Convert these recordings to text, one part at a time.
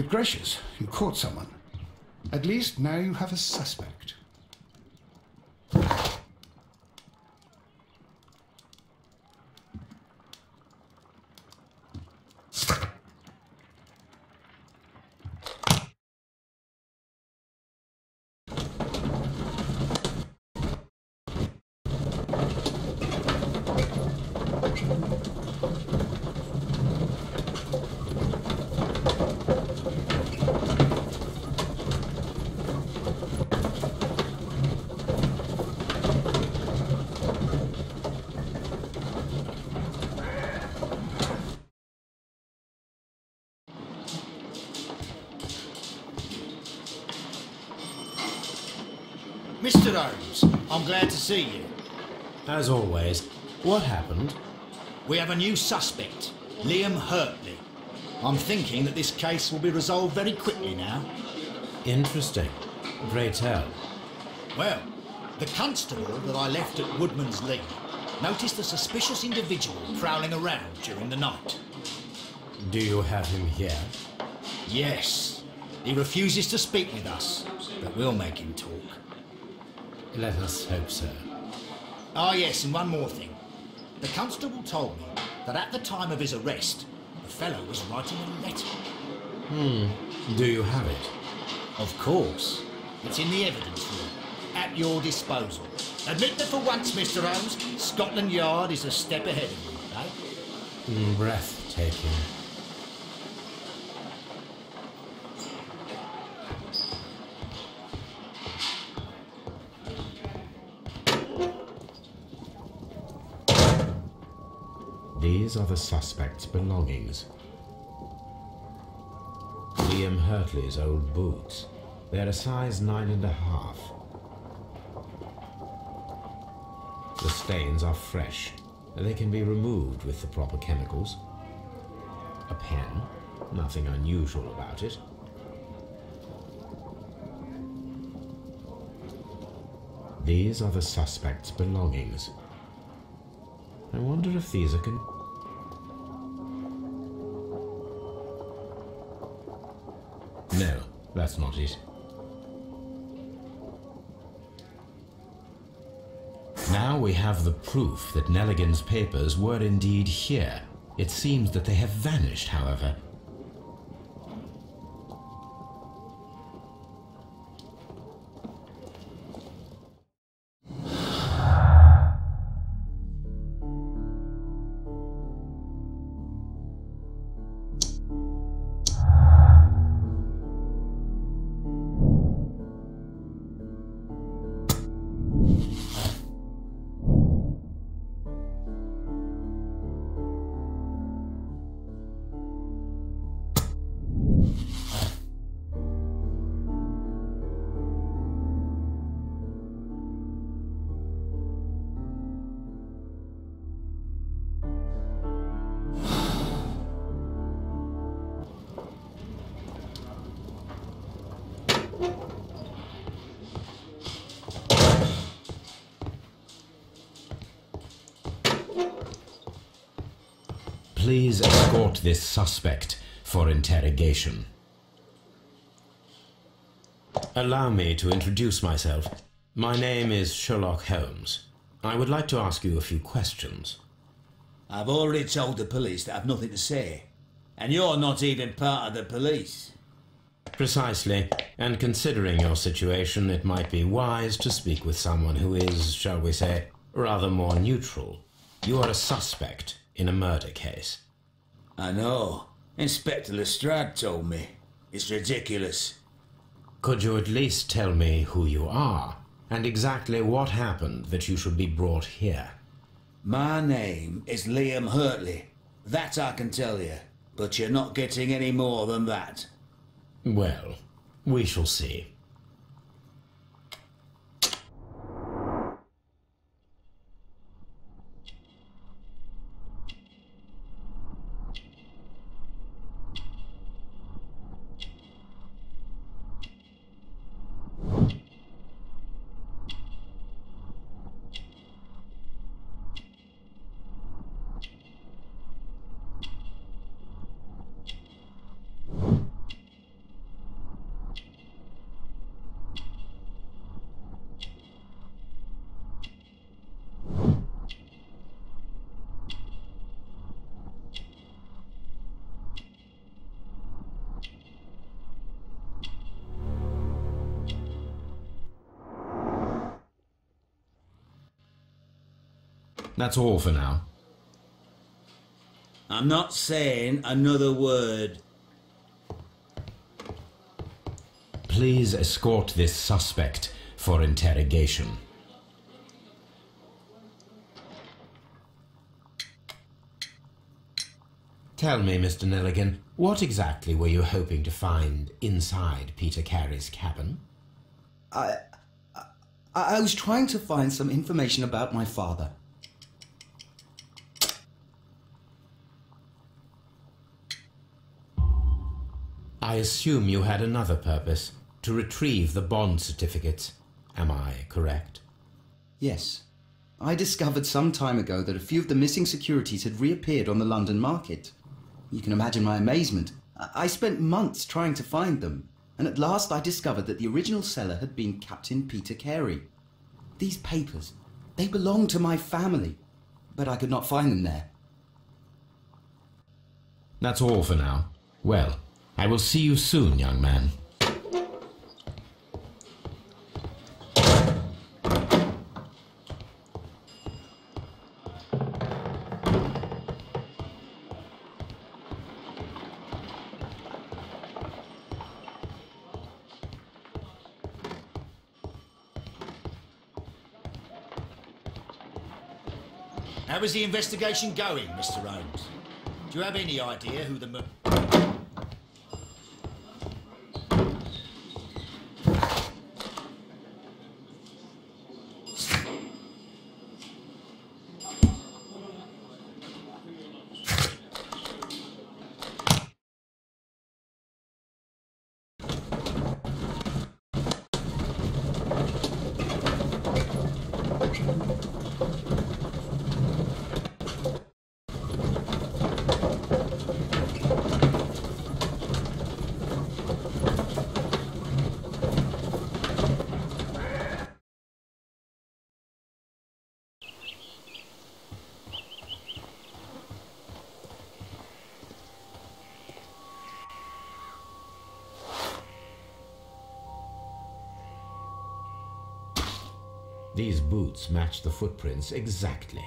Good gracious, you caught someone. At least now you have a suspect. Mr. Holmes, I'm glad to see you. As always. What happened? We have a new suspect, Liam Hurtley. I'm thinking that this case will be resolved very quickly now. Interesting. Pray tell. Well, the constable that I left at Woodman's Lee noticed a suspicious individual prowling around during the night. Do you have him here? Yes. He refuses to speak with us, but we'll make him talk. Let us hope so. Ah, yes, and one more thing. The constable told me that at the time of his arrest, the fellow was writing a letter. Do you have it? Of course. It's in the evidence room, at your disposal. Admit that for once, Mr. Holmes, Scotland Yard is a step ahead of you, eh? Breathtaking. These are the suspect's belongings. Liam Hurtley's old boots. They're a size 9.5. The stains are fresh. They can be removed with the proper chemicals. A pen. Nothing unusual about it. These are the suspect's belongings. I wonder if these are No, that's not it. Now we have the proof that Nelligan's papers were indeed here. It seems that they have vanished, however. Please escort this suspect for interrogation. Allow me to introduce myself. My name is Sherlock Holmes. I would like to ask you a few questions. I've already told the police that I've nothing to say. And you're not even part of the police. Precisely. And considering your situation, it might be wise to speak with someone who is, shall we say, rather more neutral. You are a suspect in a murder case. I know. Inspector Lestrade told me. It's ridiculous. Could you at least tell me who you are, and exactly what happened that you should be brought here? My name is Liam Hurtley. That I can tell you. But you're not getting any more than that. Well, we shall see. That's all for now. I'm not saying another word. Please escort this suspect for interrogation. Tell me, Mr. Nelligan, what exactly were you hoping to find inside Peter Carey's cabin? I was trying to find some information about my father. I assume you had another purpose, to retrieve the bond certificates. Am I correct? Yes. I discovered some time ago that a few of the missing securities had reappeared on the London market. You can imagine my amazement. I spent months trying to find them, and at last I discovered that the original seller had been Captain Peter Carey. These papers, they belonged to my family, but I could not find them there. That's all for now. Well, I will see you soon, young man. How is the investigation going, Mr. Holmes? Do you have any idea who the... These boots match the footprints exactly.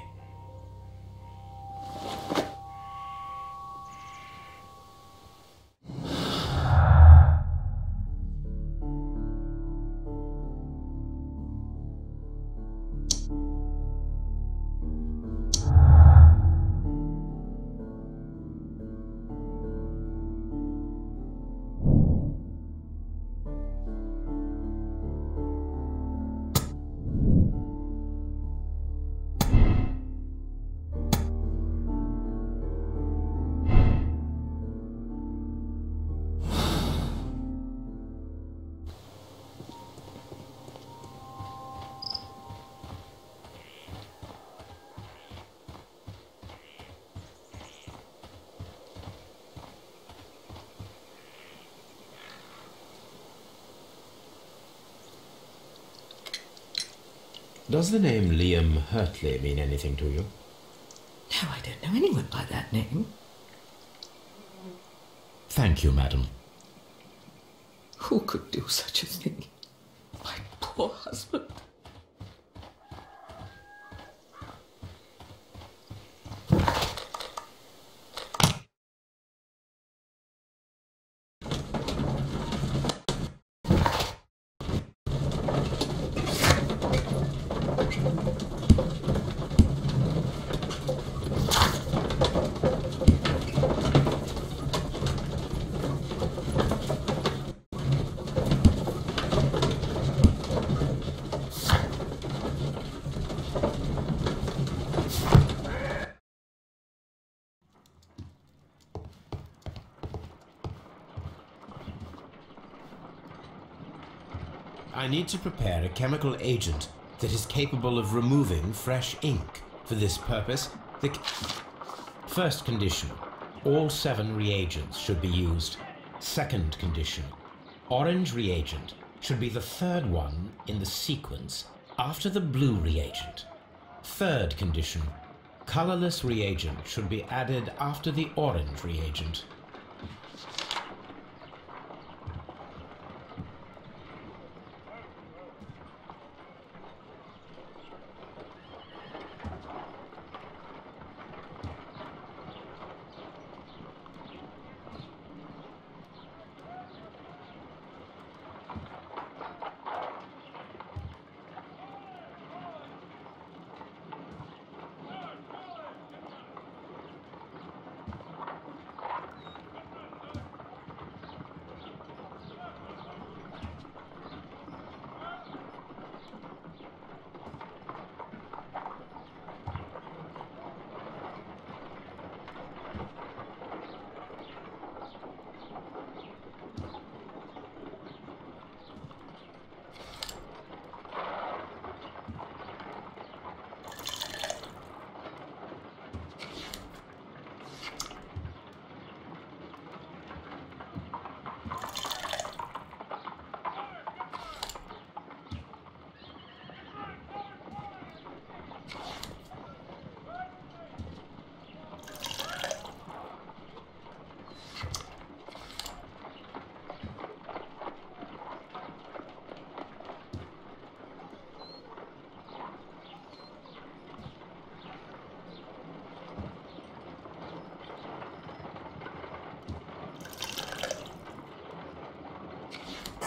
Does the name Liam Hurtley mean anything to you? No, I don't know anyone by that name. Thank you, madam. Who could do such a thing? My poor husband. I need to prepare a chemical agent that is capable of removing fresh ink. For this purpose, the first condition, all 7 reagents should be used. Second condition, orange reagent should be the third one in the sequence after the blue reagent. Third condition, colorless reagent should be added after the orange reagent.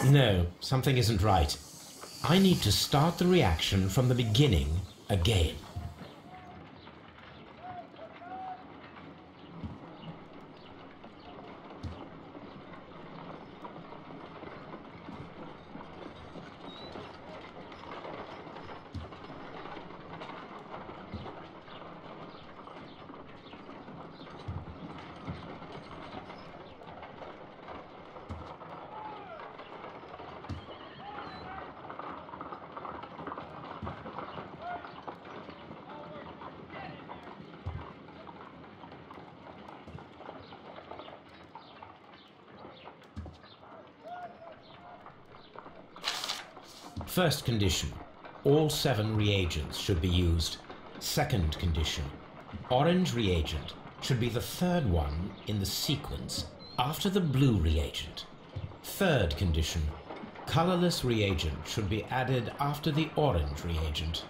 No, something isn't right. I need to start the reaction from the beginning again. First condition, all 7 reagents should be used. Second condition, orange reagent should be the third one in the sequence after the blue reagent. Third condition, colorless reagent should be added after the orange reagent.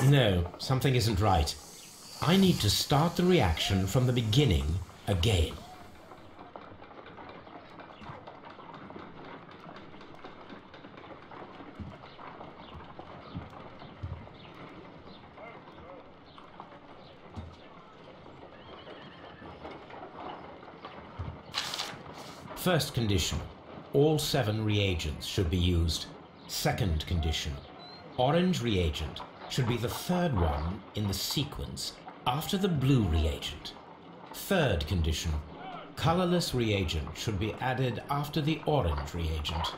No, something isn't right. I need to start the reaction from the beginning again. First condition, all 7 reagents should be used. Second condition, orange reagent should be the third one in the sequence after the blue reagent. Third condition, colorless reagent should be added after the orange reagent.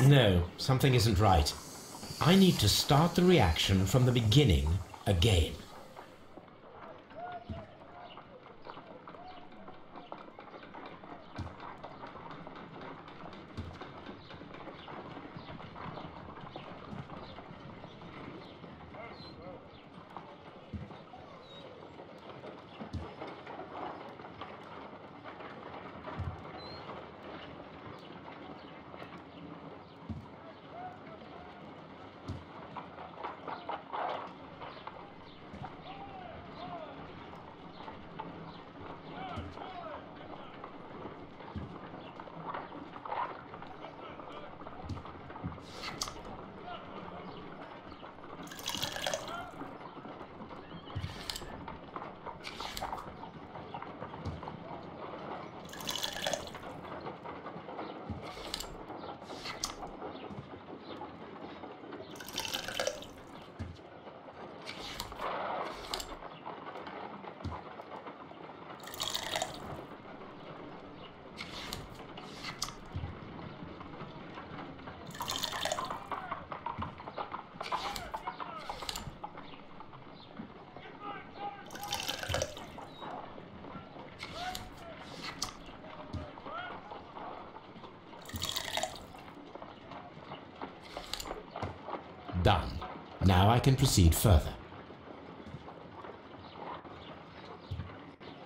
No, something isn't right. I need to start the reaction from the beginning again. Done. Now I can proceed further.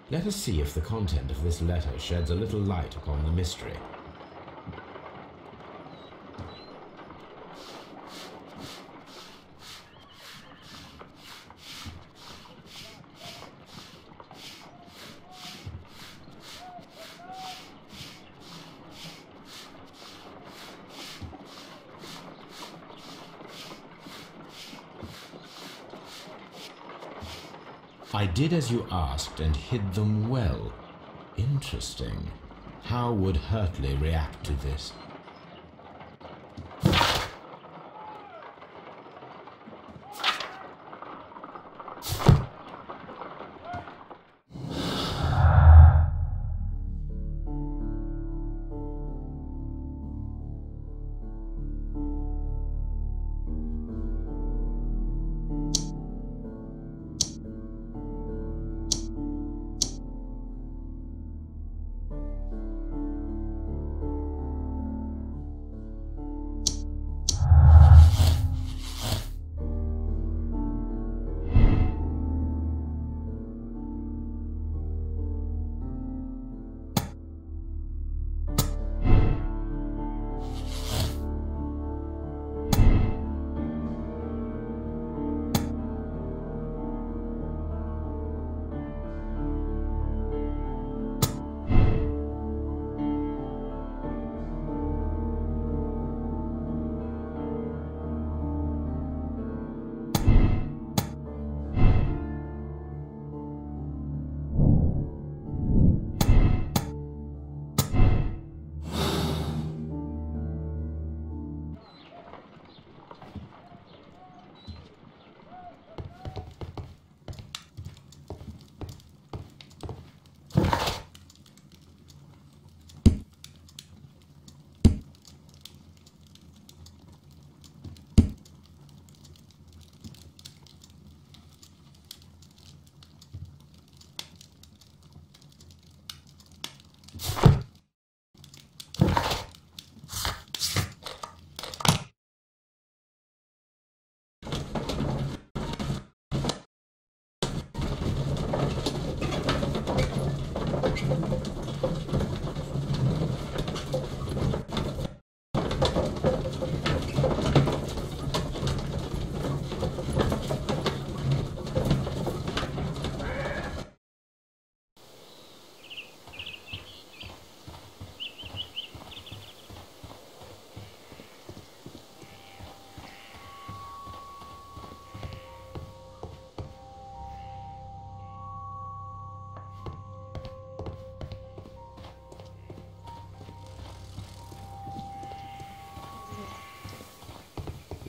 Let us see if the content of this letter sheds a little light upon the mystery. I did as you asked and hid them well. Interesting. How would Hurtley react to this?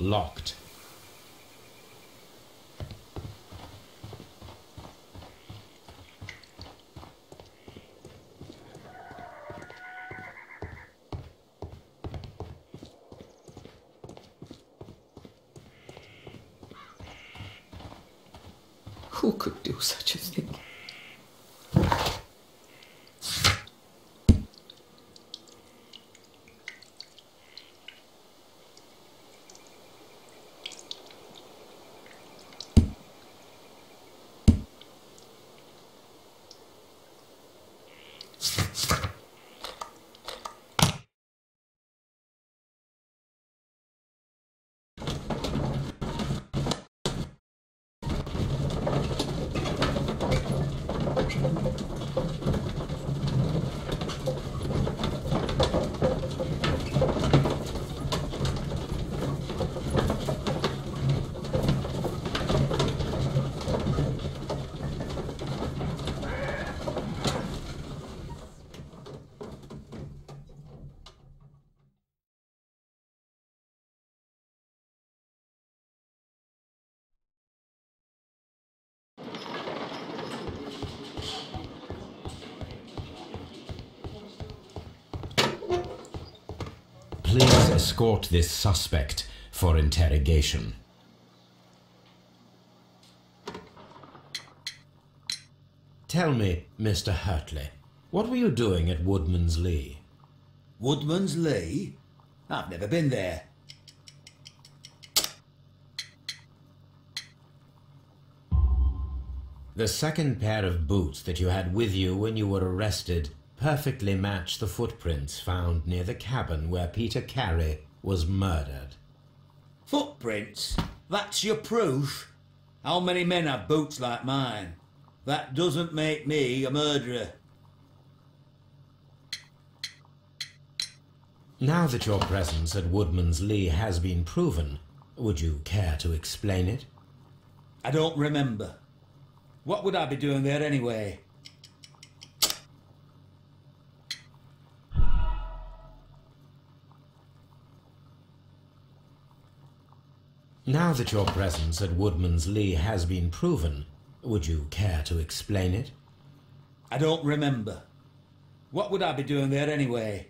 Locked. Who could do such a thing? Please escort this suspect for interrogation. Tell me, Mr. Hurtley, what were you doing at Woodman's Lee? Woodman's Lee? I've never been there. The second pair of boots that you had with you when you were arrested perfectly match the footprints found near the cabin where Peter Carey was murdered. Footprints? That's your proof? How many men have boots like mine? That doesn't make me a murderer. Now that your presence at Woodman's Lee has been proven, would you care to explain it? I don't remember. What would I be doing there anyway? Now that your presence at Woodman's Lee has been proven, would you care to explain it? I don't remember. What would I be doing there anyway?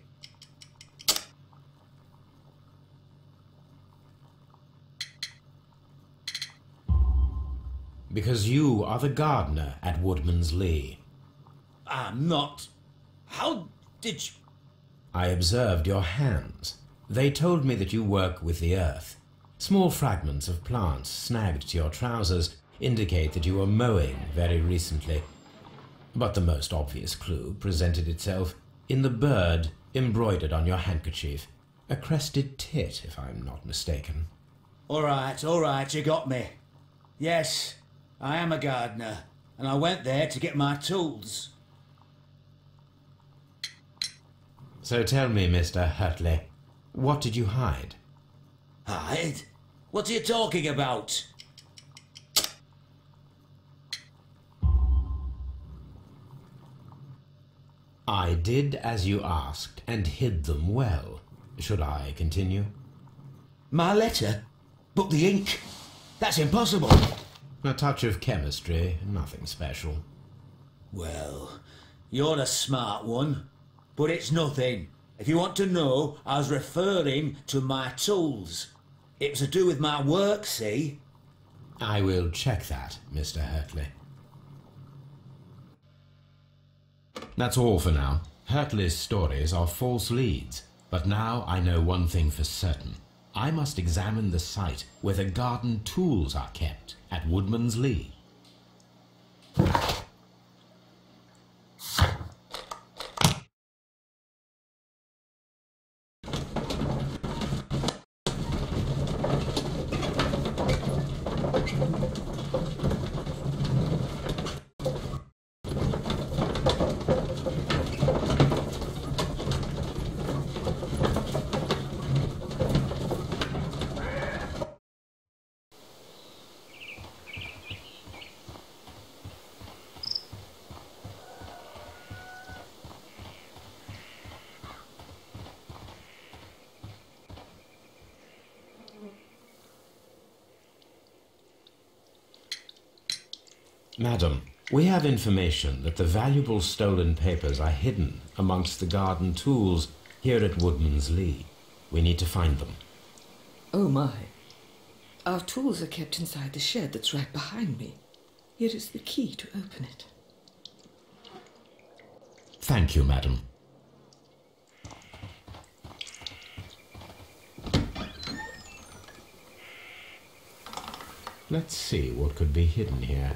Because you are the gardener at Woodman's Lee. I'm not. How did you... I observed your hands. They told me that you work with the earth. Small fragments of plants snagged to your trousers indicate that you were mowing very recently. But the most obvious clue presented itself in the bird embroidered on your handkerchief. A crested tit, if I'm not mistaken. All right, you got me. Yes, I am a gardener, and I went there to get my tools. So tell me, Mr. Hurtley, what did you hide? Hide? What are you talking about? I did as you asked and hid them well. Should I continue? My letter? But the ink? That's impossible. A touch of chemistry, nothing special. Well, you're a smart one, but it's nothing. If you want to know, I was referring to my tools. It was to do with my work, see? I will check that, Mr. Hurtley. That's all for now. Hurtley's stories are false leads, but now I know one thing for certain. I must examine the site where the garden tools are kept at Woodman's Lee. Madam, we have information that the valuable stolen papers are hidden amongst the garden tools here at Woodman's Lee. We need to find them. Oh my. Our tools are kept inside the shed that's right behind me. Here is the key to open it. Thank you, madam. Let's see what could be hidden here.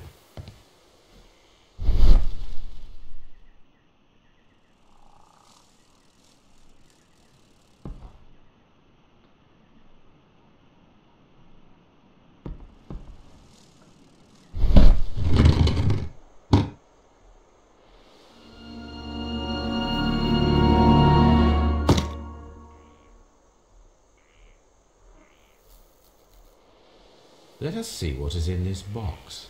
Let us see what is in this box.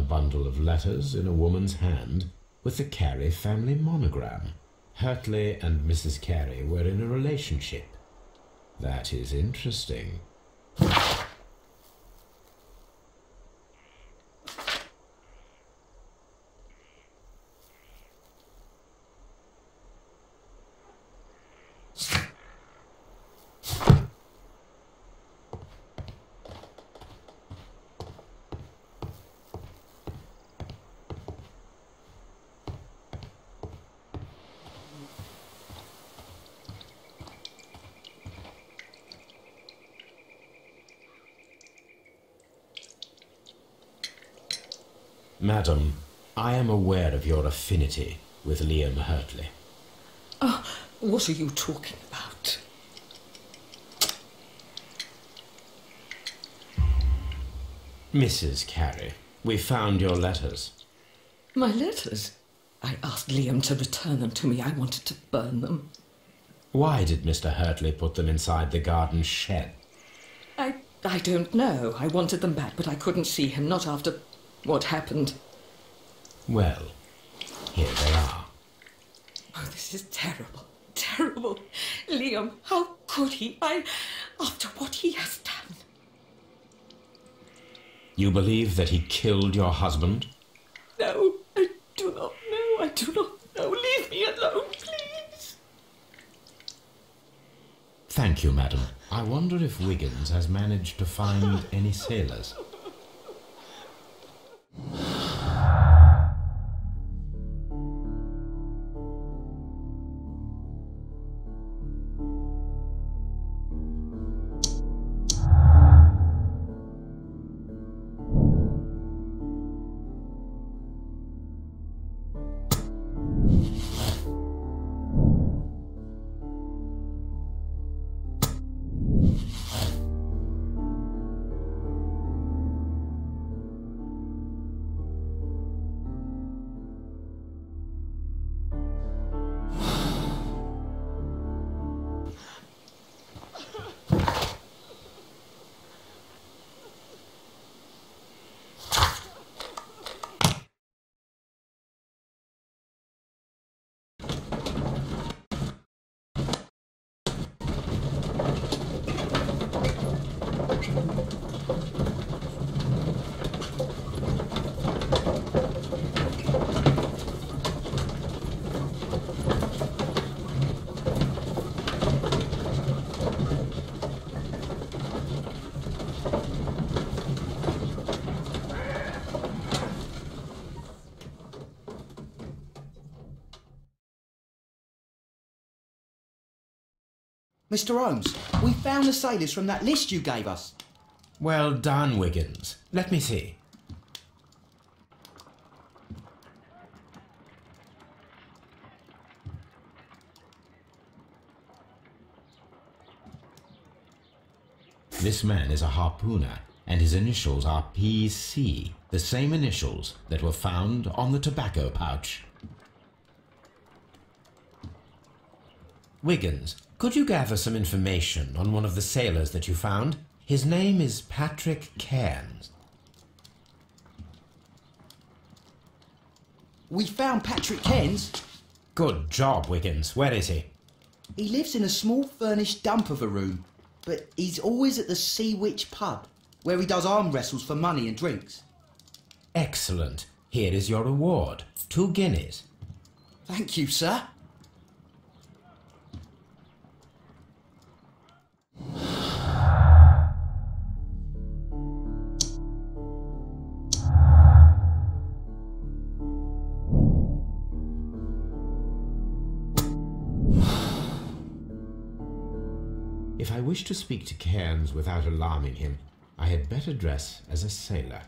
Bundle of letters in a woman's hand with the Carey family monogram. Hurtley and Mrs. Carey were in a relationship. That is interesting. Madam, I am aware of your affinity with Liam Hurtley. Oh, what are you talking about? Mrs. Carey, we found your letters. My letters? I asked Liam to return them to me. I wanted to burn them. Why did Mr. Hurtley put them inside the garden shed? I don't know. I wanted them back, but I couldn't see him, not after what happened. Well, here they are. Oh, this is terrible. Terrible. Liam, how could he? After what he has done. You believe that he killed your husband? No, I do not know. I do not know. Leave me alone, please. Thank you, madam. I wonder if Wiggins has managed to find any sailors. Mr. Holmes, we found the sailors from that list you gave us. Well done, Wiggins. Let me see. This man is a harpooner, and his initials are PC, the same initials that were found on the tobacco pouch. Wiggins, could you gather some information on one of the sailors that you found? His name is Patrick Cairns. We found Patrick Cairns. Good job, Wiggins. Where is he? He lives in a small furnished dump of a room, but he's always at the Sea Witch pub, where he does arm wrestles for money and drinks. Excellent. Here is your reward. 2 guineas. Thank you, sir. If I wish to speak to Cairns without alarming him, I had better dress as a sailor.